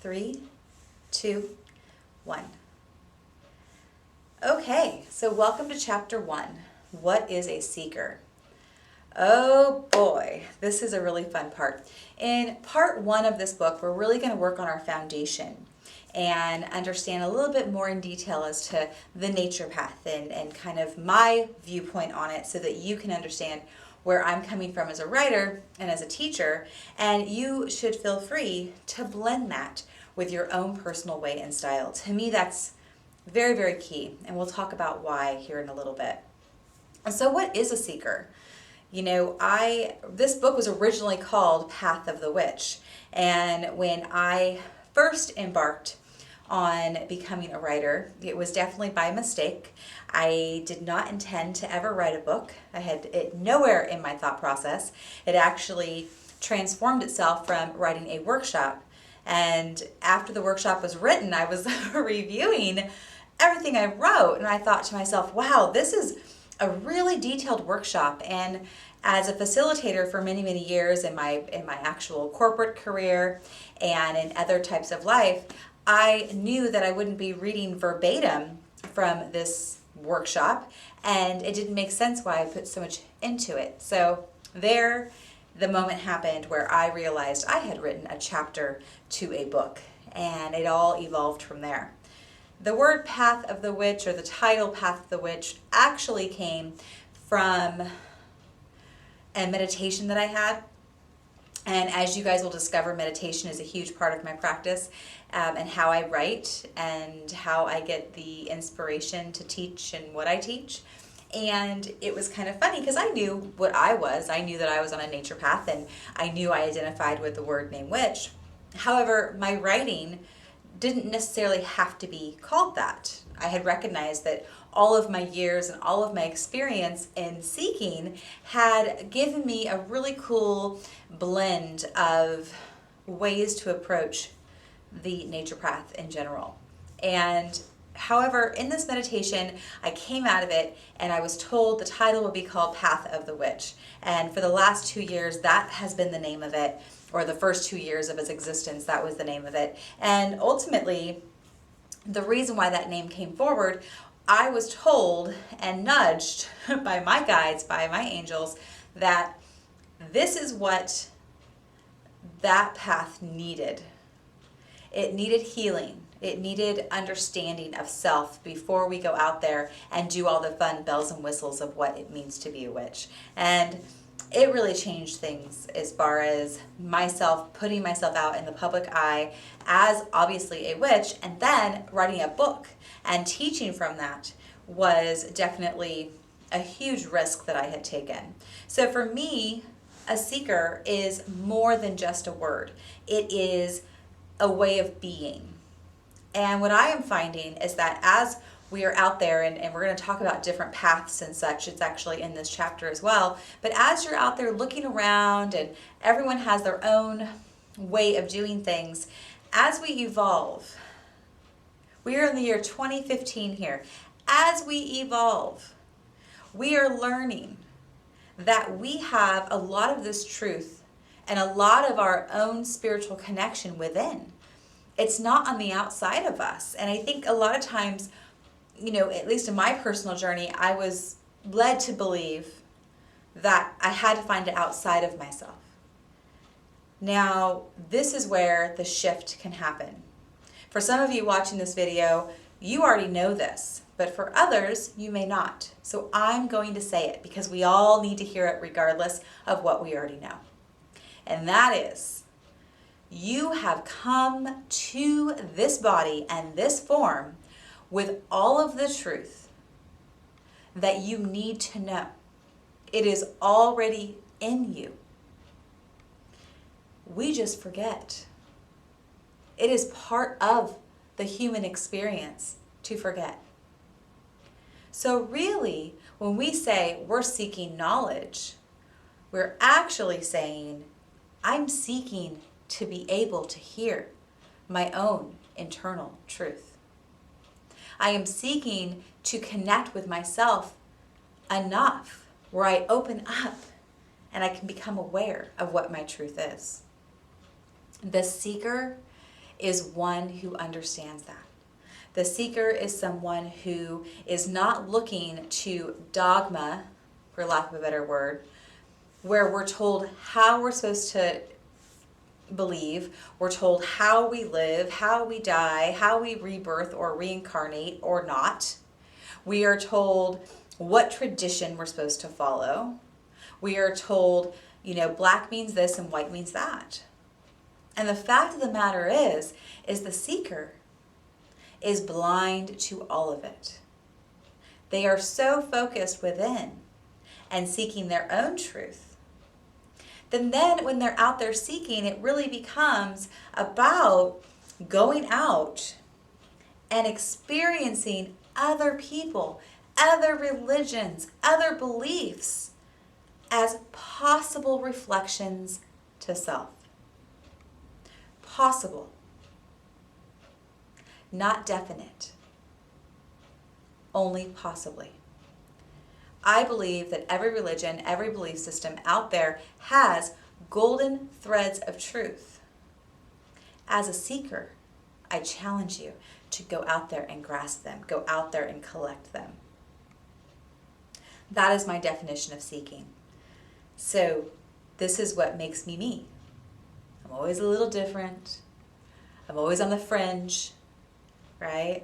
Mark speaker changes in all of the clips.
Speaker 1: 3, 2, 1. Okay, so welcome to Chapter 1. What is a seeker? Oh boy, this is a really fun part. In part 1 of this book, we're really going to work on our foundation and understand a little bit more in detail as to the nature path and kind of my viewpoint on it so that you can understand where I'm coming from as a writer and as a teacher, and you should feel free to blend that with your own personal way and style. To me, that's very, very key, and we'll talk about why here in a little bit. And so what is a seeker? You know, this book was originally called Path of the Witch, and when I first embarked on becoming a writer, it was definitely by mistake. I did not intend to ever write a book. I had it nowhere in my thought process. It actually transformed itself from writing a workshop, and after the workshop was written, I was reviewing everything I wrote, and I thought to myself, wow, this is a really detailed workshop. And as a facilitator for many, many years in my actual corporate career and in other types of life, I knew that I wouldn't be reading verbatim from this workshop, and it didn't make sense why I put so much into it. So there, the moment happened where I realized I had written a chapter to a book, and it all evolved from there. The word Path of the Witch, or the title Path of the Witch, actually came from a meditation that I had. And as you guys will discover, meditation is a huge part of my practice, and how I write and how I get the inspiration to teach and what I teach. And it was kind of funny because I knew what I was. I knew that I was on a nature path, and I knew I identified with the word name witch. However, my writing didn't necessarily have to be called that. I had recognized that all of my years and all of my experience in seeking had given me a really cool blend of ways to approach the nature path in general. And however, in this meditation, I came out of it and I was told the title would be called Path of the Witch. And for the last 2 years, that has been the name of it, or the first 2 years of its existence, that was the name of it. And ultimately, the reason why that name came forward, I was told and nudged by my guides, by my angels, that this is what that path needed. It needed healing. It needed understanding of self before we go out there and do all the fun bells and whistles of what it means to be a witch. And it really changed things as far as myself putting myself out in the public eye as obviously a witch, and then writing a book and teaching from that was definitely a huge risk that I had taken. So for me, a seeker is more than just a word. It is a way of being. And what I am finding is that as we are out there, and we're going to talk about different paths and such, it's actually in this chapter as well, but as you're out there looking around and everyone has their own way of doing things, as we evolve, we are in the year 2015 here, as we evolve, we are learning that we have a lot of this truth and a lot of our own spiritual connection within. It's not on the outside of us. And I think a lot of times, you know, at least in my personal journey, I was led to believe that I had to find it outside of myself. Now, this is where the shift can happen. For some of you watching this video, you already know this, but for others, you may not. So I'm going to say it because we all need to hear it regardless of what we already know. And that is, you have come to this body and this form with all of the truth that you need to know. It is already in you. We just forget. It is part of the human experience to forget. So really, when we say we're seeking knowledge, we're actually saying, I'm seeking to be able to hear my own internal truth. I am seeking to connect with myself enough where I open up and I can become aware of what my truth is. The seeker is one who understands that. The seeker is someone who is not looking to dogma, for lack of a better word, where we're told how we're supposed to believe, we're told how we live, how we die, how we rebirth or reincarnate or not. We are told what tradition we're supposed to follow. We are told, black means this and white means that. And the fact of the matter is the seeker is blind to all of it. They are so focused within and seeking their own truth. Then when they're out there seeking, it really becomes about going out and experiencing other people, other religions, other beliefs as possible reflections to self. Possible. Not definite. Only possibly. I believe that every religion, every belief system out there has golden threads of truth. As a seeker, I challenge you to go out there and grasp them, go out there and collect them. That is my definition of seeking. So this is what makes me me. I'm always a little different. I'm always on the fringe, right?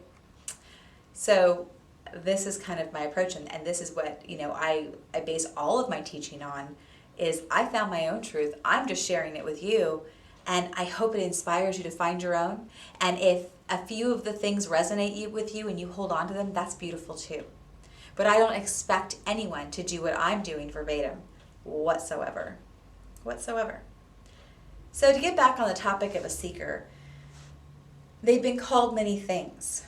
Speaker 1: So this is kind of my approach, and this is what I base all of my teaching on. Is I found my own truth. I'm just sharing it with you, and I hope it inspires you to find your own. And if a few of the things resonate with you and you hold on to them, that's beautiful too. But I don't expect anyone to do what I'm doing verbatim whatsoever. So to get back on the topic of a seeker, they've been called many things,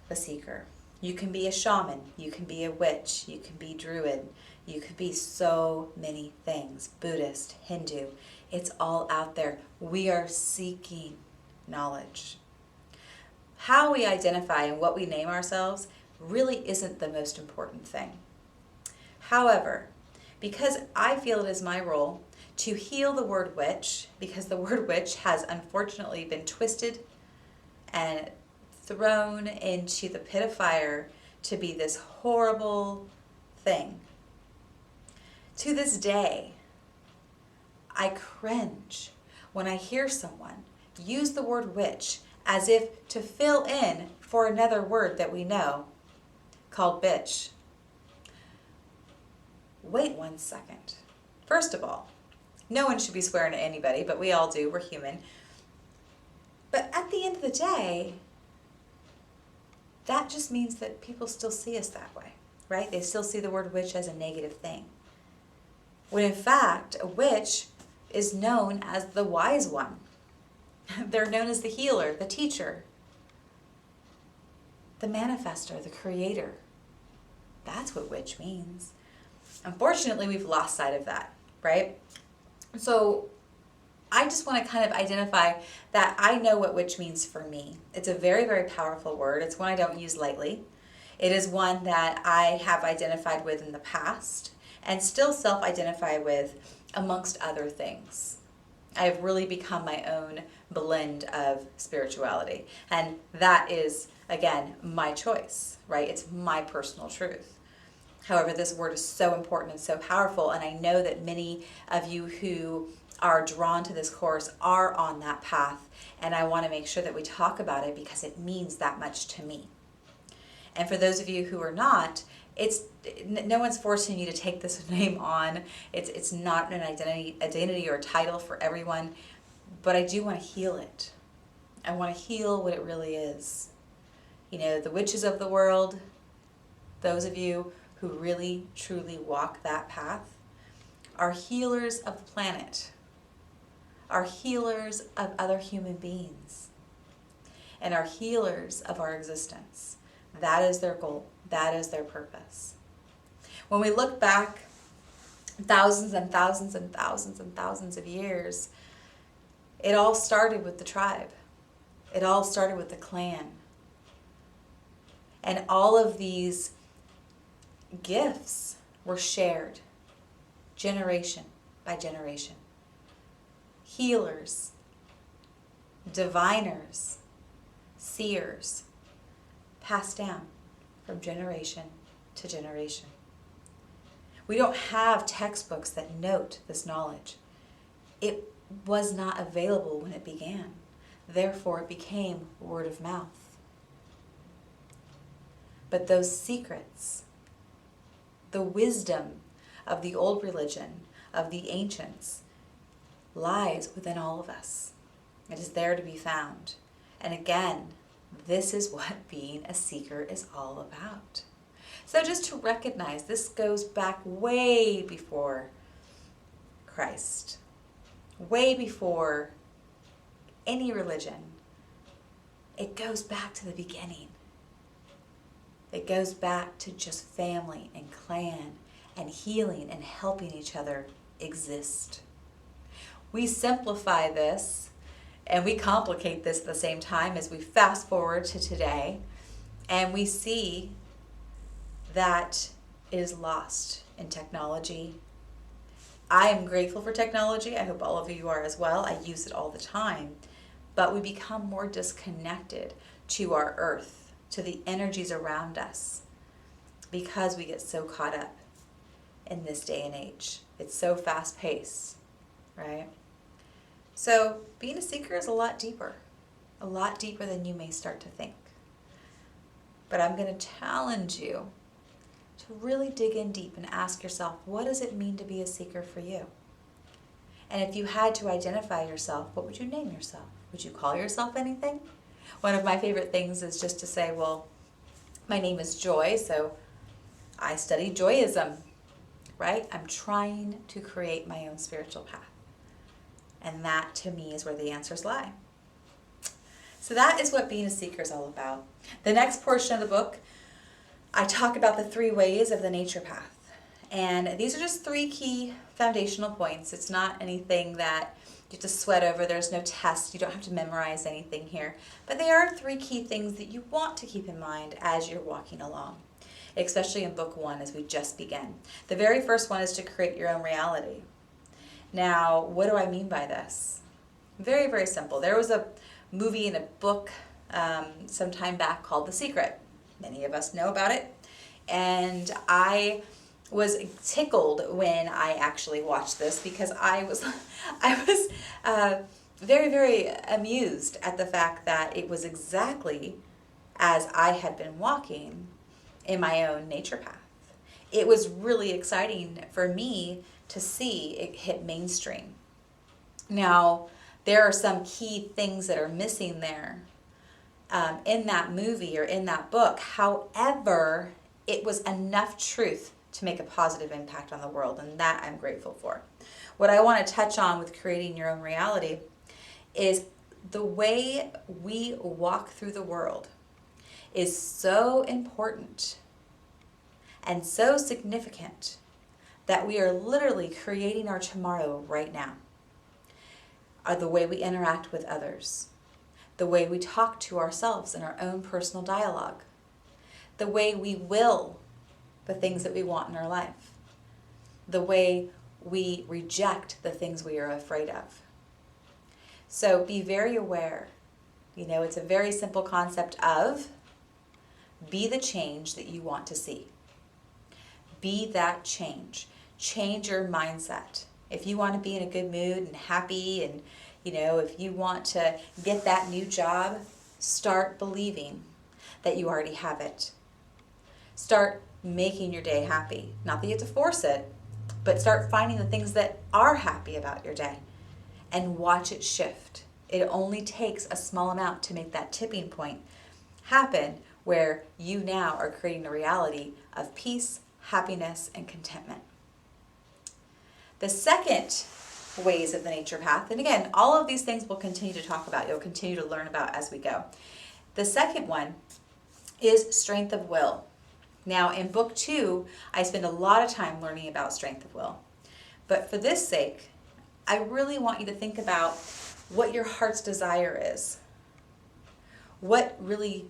Speaker 1: the seeker. You can be a shaman, you can be a witch, you can be druid, you could be so many things. Buddhist, Hindu, it's all out there. We are seeking knowledge. How we identify and what we name ourselves really isn't the most important thing. However, because I feel it is my role to heal the word witch, because the word witch has unfortunately been twisted and thrown into the pit of fire to be this horrible thing. To this day, I cringe when I hear someone use the word witch as if to fill in for another word that we know called bitch. Wait 1 second. First of all, no one should be swearing at anybody, but we all do. We're human. But at the end of the day, that just means that people still see us that way, right? They still see the word witch as a negative thing. When in fact, a witch is known as the wise one. They're known as the healer, the teacher, the manifestor, the creator. That's what witch means. Unfortunately, we've lost sight of that, right? So I just want to kind of identify that I know what witch means for me. It's a very, very powerful word. It's one I don't use lightly. It is one that I have identified with in the past and still self-identify with amongst other things. I have really become my own blend of spirituality. And that is, again, my choice, right? It's my personal truth. However, this word is so important and so powerful, and I know that many of you who are drawn to this course are on that path, and I want to make sure that we talk about it because it means that much to me. And for those of you who are not, no one's forcing you to take this name on. It's not an identity or title for everyone, but I do want to heal it. I want to heal what it really is. The witches of the world, those of you who really, truly walk that path, are healers of the planet, are healers of other human beings, and are healers of our existence. That is their goal. That is their purpose. When we look back thousands and thousands and thousands and thousands of years, it all started with the tribe. It all started with the clan. And all of these gifts were shared generation by generation. Healers diviners, seers, passed down from generation to generation. We don't have textbooks that note this knowledge. It was not available when it began. Therefore, it became word of mouth. But those secrets, the wisdom of the old religion, of the ancients, lies within all of us. It is there to be found. And again, this is what being a seeker is all about. So just to recognize, this goes back way before Christ, way before any religion. It goes back to the beginning. It goes back to just family and clan and healing and helping each other exist. We simplify this and we complicate this at the same time as we fast forward to today, and we see that it is lost in technology. I am grateful for technology. I hope all of you are as well. I use it all the time. But we become more disconnected to our earth, to the energies around us, because we get so caught up in this day and age. It's so fast-paced, right? So being a seeker is a lot deeper than you may start to think. But I'm going to challenge you to really dig in deep and ask yourself, what does it mean to be a seeker for you? And if you had to identify yourself, what would you name yourself? Would you call yourself anything? One of my favorite things is just to say, well, my name is Joy, so I study Joyism, right? I'm trying to create my own spiritual path. And that, to me, is where the answers lie. So that is what being a seeker is all about. The next portion of the book, I talk about the 3 ways of the nature path. And these are just 3 key foundational points. It's not anything that you have to sweat over. There's no test. You don't have to memorize anything here. But they are 3 key things that you want to keep in mind as you're walking along, especially in book 1 as we just begin. The very first one is to create your own reality. Now, what do I mean by this? Very, very simple. There was a movie and a book some time back called The Secret. Many of us know about it. And I was tickled when I actually watched this, because I was very, very amused at the fact that it was exactly as I had been walking in my own nature path. It was really exciting for me to see it hit mainstream. Now, there are some key things that are missing there in that movie or in that book. However, it was enough truth to make a positive impact on the world, and that I'm grateful for. What I want to touch on with creating your own reality is the way we walk through the world is so important and so significant that we are literally creating our tomorrow right now. The way we interact with others, the way we talk to ourselves in our own personal dialogue, the way we will the things that we want in our life, the way we reject the things we are afraid of. So be very aware. It's a very simple concept of be the change that you want to see. Be that change. Change your mindset. If you want to be in a good mood and happy, and if you want to get that new job, start believing that you already have it. Start making your day happy. Not that you have to force it, but start finding the things that are happy about your day and watch it shift. It only takes a small amount to make that tipping point happen, where you now are creating a reality of peace, happiness, and contentment. The second ways of the nature path, and again, all of these things we'll continue to talk about, you'll continue to learn about as we go. The second one is strength of will. Now, in book 2, I spend a lot of time learning about strength of will. But for this sake, I really want you to think about what your heart's desire is. What really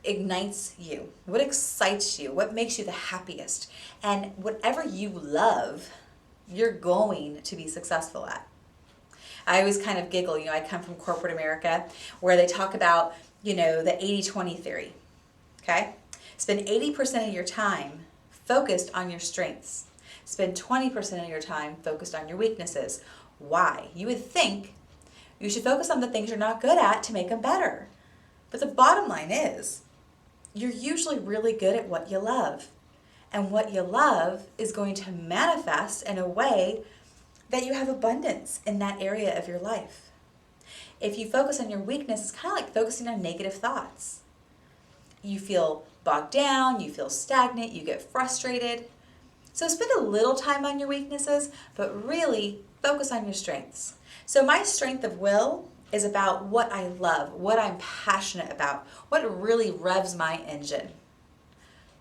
Speaker 1: ignites you? What excites you? What makes you the happiest? And whatever you love, you're going to be successful at. I always kind of giggle, I come from corporate America where they talk about, the 80-20 theory, okay? Spend 80% of your time focused on your strengths. Spend 20% of your time focused on your weaknesses. Why? You would think you should focus on the things you're not good at to make them better. But the bottom line is, you're usually really good at what you love. And what you love is going to manifest in a way that you have abundance in that area of your life. If you focus on your weakness, it's kind of like focusing on negative thoughts. You feel bogged down, you feel stagnant, you get frustrated. So spend a little time on your weaknesses, but really focus on your strengths. So my strength of will is about what I love, what I'm passionate about, what really revs my engine.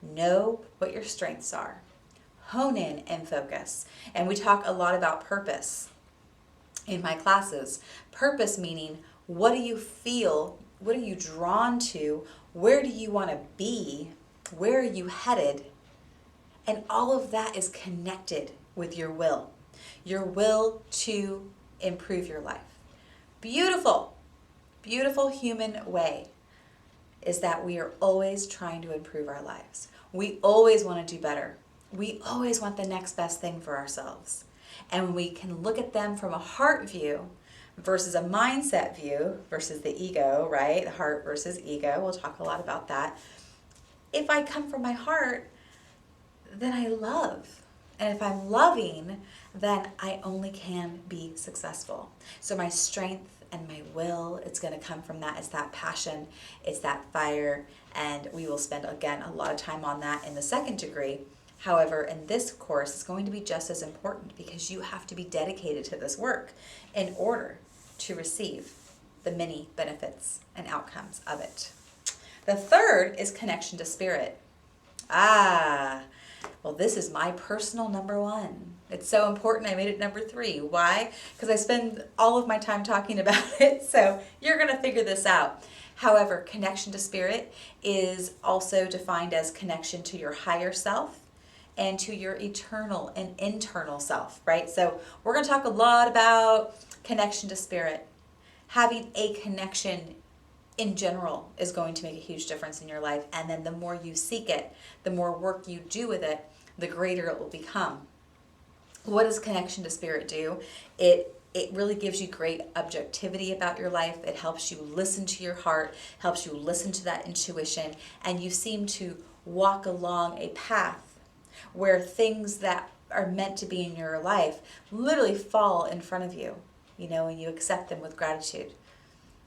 Speaker 1: Know what your strengths are. Hone in and focus. And we talk a lot about purpose in my classes. Purpose meaning, what do you feel? What are you drawn to? Where do you want to be? Where are you headed? And all of that is connected with your will to improve your life. Beautiful, beautiful human way is that we are always trying to improve our lives. We always want to do better. We always want the next best thing for ourselves. And when we can look at them from a heart view versus a mindset view versus the ego, right? Heart versus ego. We'll talk a lot about that. If I come from my heart, then I love. And if I'm loving, then I only can be successful. So my strength and my will, it's going to come from that. It's that passion, it's that fire, and we will spend, again, a lot of time on that in the second degree. However, in this course, it's going to be just as important because you have to be dedicated to this work in order to receive the many benefits and outcomes of it. The third is connection to spirit. Well, this is my personal number one. It's so important I made it number 3. Why? Because I spend all of my time talking about it, so you're going to figure this out. However, connection to spirit is also defined as connection to your higher self and to your eternal and internal self, right? So we're going to talk a lot about connection to spirit. Having a connection in general is going to make a huge difference in your life. And then the more you seek it, the more work you do with it, the greater it will become. What does connection to spirit do? It really gives you great objectivity about your life. It helps you listen to your heart, helps you listen to that intuition, and you seem to walk along a path where things that are meant to be in your life literally fall in front of you, and you accept them with gratitude.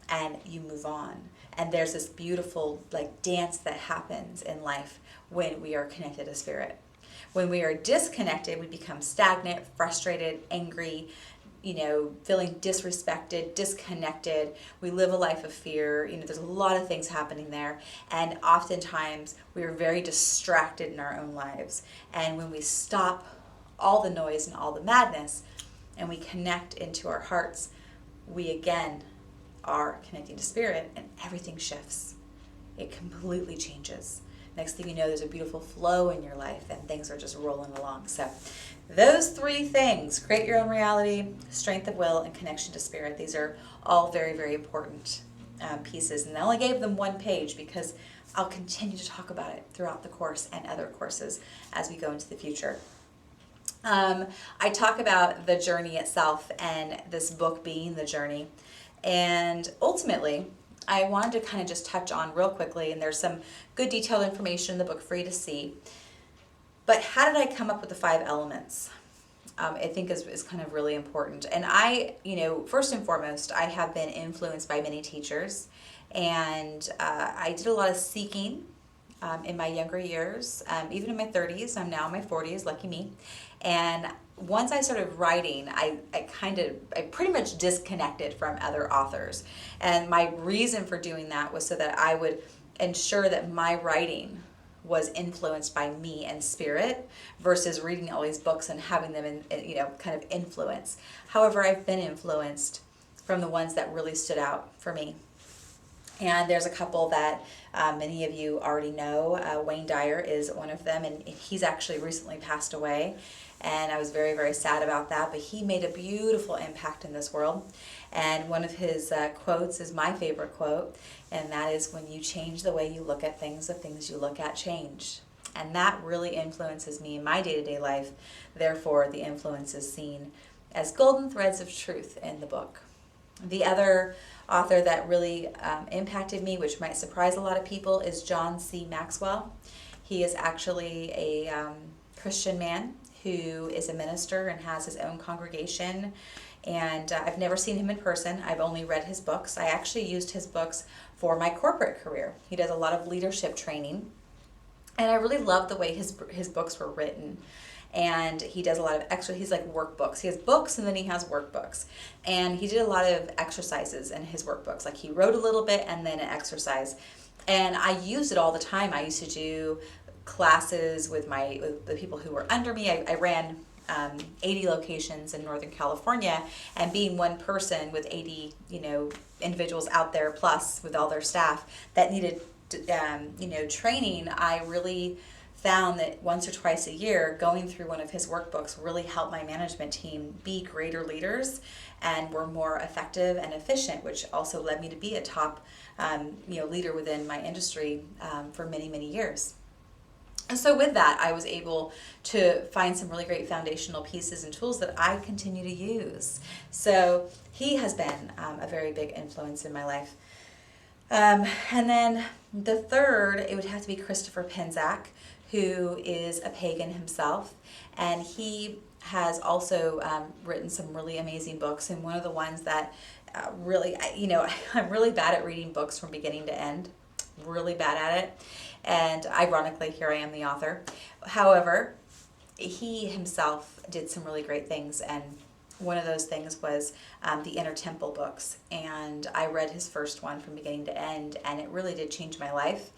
Speaker 1: And you move on. And there's this beautiful dance that happens in life when we are connected to spirit. When we are disconnected, we become stagnant, frustrated, angry, feeling disrespected, disconnected. We live a life of fear. There's a lot of things happening there. And oftentimes we are very distracted in our own lives. And when we stop all the noise and all the madness and we connect into our hearts, we again are connecting to spirit, and everything shifts. It completely changes. Next thing you know, there's a beautiful flow in your life and things are just rolling along. So those 3 things, create your own reality, strength of will, and connection to spirit, these are all very, very important pieces. And I only gave them 1 page because I'll continue to talk about it throughout the course and other courses as we go into the future. I talk about the journey itself and this book being the journey. And ultimately, I wanted to kind of just touch on real quickly, and there's some good detailed information in the book for you to see. But how did I come up with the 5 elements? I think is kind of really important. And I, first and foremost, I have been influenced by many teachers. And I did a lot of seeking in my younger years, even in my 30s. I'm now in my 40s, lucky me. And once I started writing, I pretty much disconnected from other authors. And my reason for doing that was so that I would ensure that my writing was influenced by me and spirit versus reading all these books and having them kind of influence. However, I've been influenced from the ones that really stood out for me. And there's a couple that many of you already know. Wayne Dyer is one of them, and he's actually recently passed away. And I was very, very sad about that, but he made a beautiful impact in this world. And one of his quotes is my favorite quote, and that is, when you change the way you look at things, the things you look at change. And that really influences me in my day-to-day life. Therefore, the influence is seen as golden threads of truth in the book. The other author that really impacted me, which might surprise a lot of people, is John C. Maxwell. He is actually a Christian man who is a minister and has his own congregation. And I've never seen him in person. I've only read his books. I actually used his books for my corporate career. He does a lot of leadership training. And I really love the way his books were written. And he does a lot of extra, he's like workbooks. He has books and then he has workbooks. And he did a lot of exercises in his workbooks. Like he wrote a little bit and then an exercise. And I used it all the time. I used to do classes with the people who were under me. I ran 80 locations in Northern California, and being one person with 80, individuals out there plus with all their staff that needed, training, I really found that once or twice a year, going through one of his workbooks really helped my management team be greater leaders and were more effective and efficient, which also led me to be a top, leader within my industry for many, many years. And so with that, I was able to find some really great foundational pieces and tools that I continue to use. So he has been a very big influence in my life. And then the third, it would have to be Christopher Penczak, who is a pagan himself, and he has also written some really amazing books. And one of the ones that I'm really bad at reading books from beginning to end, really bad at it. And ironically, here I am the author. However, he himself did some really great things, and one of those things was the Inner Temple books. And I read his first one from beginning to end, and it really did change my life.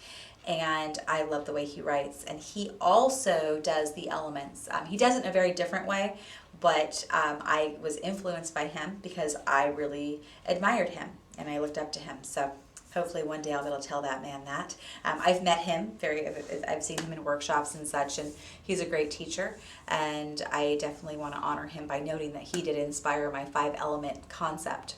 Speaker 1: And I love the way he writes. And he also does the elements. He does it in a very different way, but I was influenced by him because I really admired him and I looked up to him. So hopefully one day I'll be able to tell that man that. I've met him, I've seen him in workshops and such, and he's a great teacher. And I definitely want to honor him by noting that he did inspire my 5-element concept.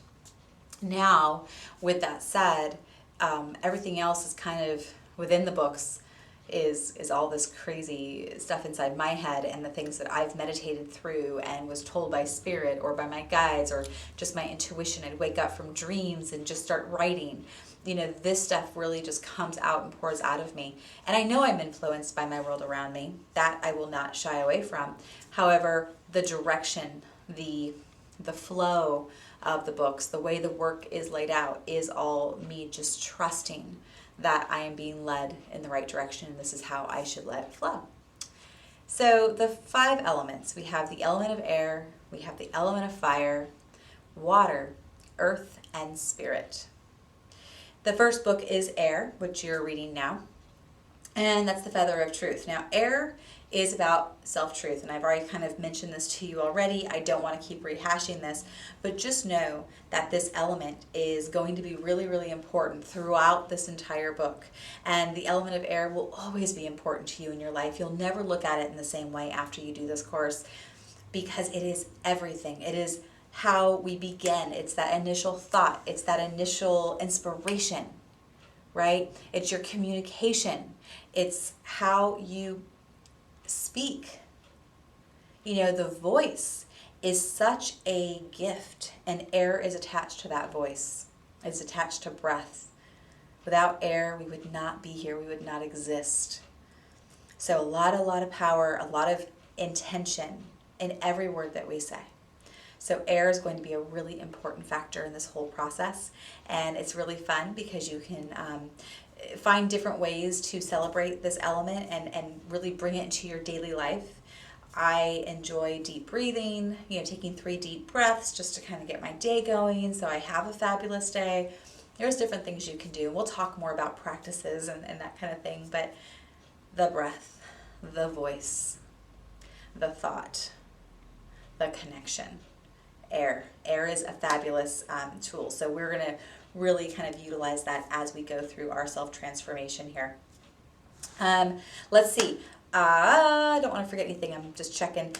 Speaker 1: Now, with that said, everything else is kind of within the books is all this crazy stuff inside my head and the things that I've meditated through and was told by spirit or by my guides or just my intuition. I'd wake up from dreams and just start writing. This stuff really just comes out and pours out of me. And I know I'm influenced by my world around me. That I will not shy away from. However, the direction, the flow of the books, the way the work is laid out is all me just trusting that I am being led in the right direction, and this is how I should let it flow. So the 5 elements, we have the element of air, we have the element of fire, water, earth, and spirit. The first book is Air, which you're reading now, and that's the Feather of Truth. Now, air is about self-truth, and I've already kind of mentioned this to you already. I don't want to keep rehashing this, but just know that this element is going to be really, really important throughout this entire book. And the element of air will always be important to you in your life. You'll never look at it in the same way after you do this course, because it is everything. It is how we begin. It's that initial thought. It's that initial inspiration, right? It's your communication. It's how you speak. The voice is such a gift, and air is attached to that voice. It's attached to breath. Without air, we would not be here. We would not exist. So a lot of power, a lot of intention in every word that we say. So air is going to be a really important factor in this whole process, and it's really fun because you can find different ways to celebrate this element and really bring it into your daily life. I enjoy deep breathing, taking 3 deep breaths just to kind of get my day going so I have a fabulous day. There's different things you can do. We'll talk more about practices and that kind of thing, but the breath, the voice, the thought, the connection. Air is a fabulous tool. So we're going to really kind of utilize that as we go through our self-transformation here. Let's see. I don't want to forget anything. I'm just checking.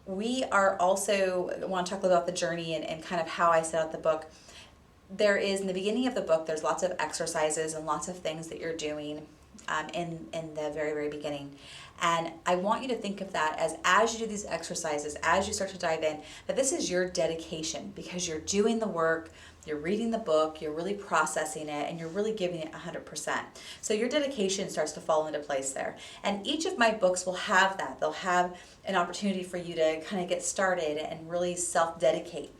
Speaker 1: We are also want to talk a little about the journey and kind of how I set out the book. There is, in the beginning of the book, there's lots of exercises and lots of things that you're doing in the very, very beginning. And I want you to think of that as you do these exercises, as you start to dive in, that this is your dedication, because you're doing the work, you're reading the book, you're really processing it, and you're really giving it 100%. So your dedication starts to fall into place there. And each of my books will have that. They'll have an opportunity for you to kind of get started and really self-dedicate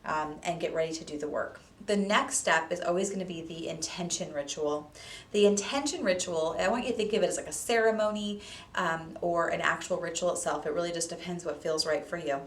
Speaker 1: and get ready to do the work. The next step is always going to be the intention ritual. The intention ritual, I want you to think of it as like a ceremony or an actual ritual itself. It really just depends what feels right for you.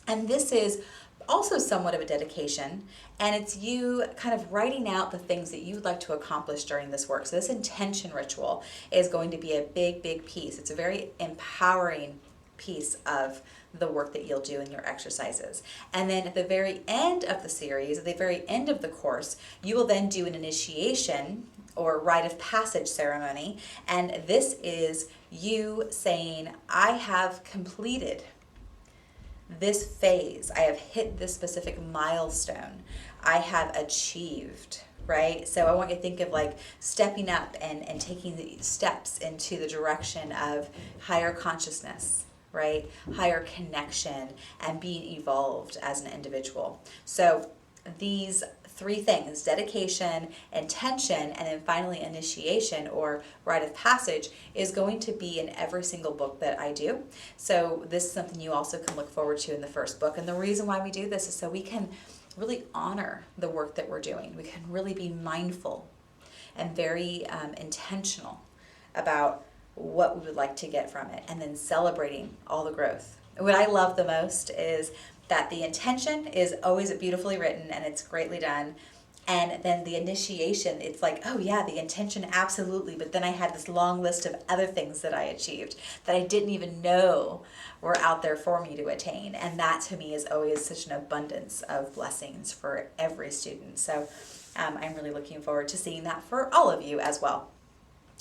Speaker 1: And this is also somewhat of a dedication, and it's you kind of writing out the things that you'd like to accomplish during this work. So this intention ritual is going to be a big, big piece. It's a very empowering piece of the work that you'll do in your exercises. And then at the very end of the series, at the very end of the course, you will then do an initiation or rite of passage ceremony. And this is you saying, I have completed this phase. I have hit this specific milestone. I have achieved, right? So I want you to think of like stepping up and taking the steps into the direction of higher consciousness, right? Higher connection and being evolved as an individual. So these three things, dedication, intention, and then finally initiation or rite of passage, is going to be in every single book that I do. So this is something you also can look forward to in the first book. And the reason why we do this is so we can really honor the work that we're doing. We can really be mindful and very intentional about what we would like to get from it, and then celebrating all the growth. What I love the most is that the intention is always beautifully written and it's greatly done. And then the initiation, it's like, oh yeah, the intention, absolutely. But then I had this long list of other things that I achieved that I didn't even know were out there for me to attain. And that to me is always such an abundance of blessings for every student. So I'm really looking forward to seeing that for all of you as well.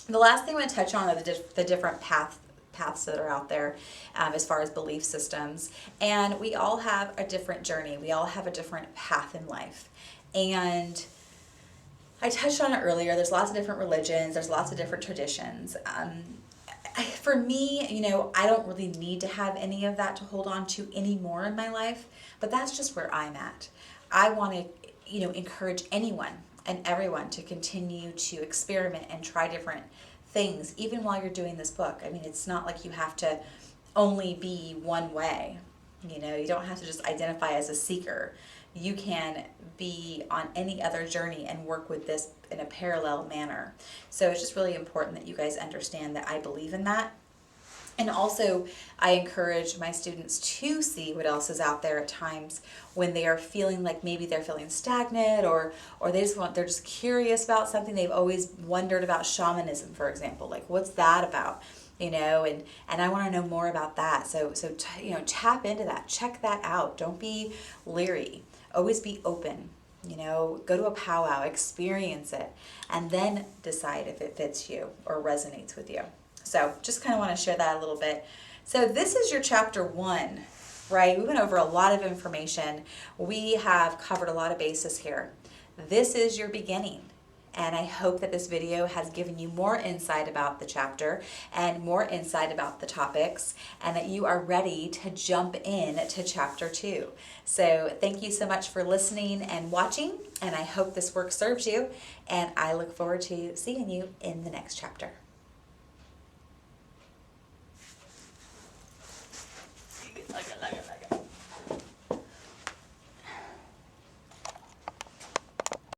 Speaker 1: The last thing I'm going to touch on are the different paths that are out there as far as belief systems. And we all have a different journey. We all have a different path in life. And I touched on it earlier. There's lots of different religions. There's lots of different traditions. For me, I don't really need to have any of that to hold on to anymore in my life. But that's just where I'm at. I want to, encourage anyone and everyone to continue to experiment and try different things, even while you're doing this book. I mean, it's not like you have to only be one way. You don't have to just identify as a seeker. You can be on any other journey and work with this in a parallel manner. So it's just really important that you guys understand that I believe in that. And also, I encourage my students to see what else is out there at times when they are feeling like maybe they're feeling stagnant or they're just curious about something. They've always wondered about shamanism, for example. Like, what's that about? And I want to know more about that. So tap into that. Check that out. Don't be leery. Always be open. Go to a powwow, experience it, and then decide if it fits you or resonates with you. So just kind of want to share that a little bit. So this is your chapter 1, right? We went over a lot of information. We have covered a lot of bases here. This is your beginning. And I hope that this video has given you more insight about the chapter and more insight about the topics, and that you are ready to jump in to chapter 2. So thank you so much for listening and watching, and I hope this work serves you, and I look forward to seeing you in the next chapter.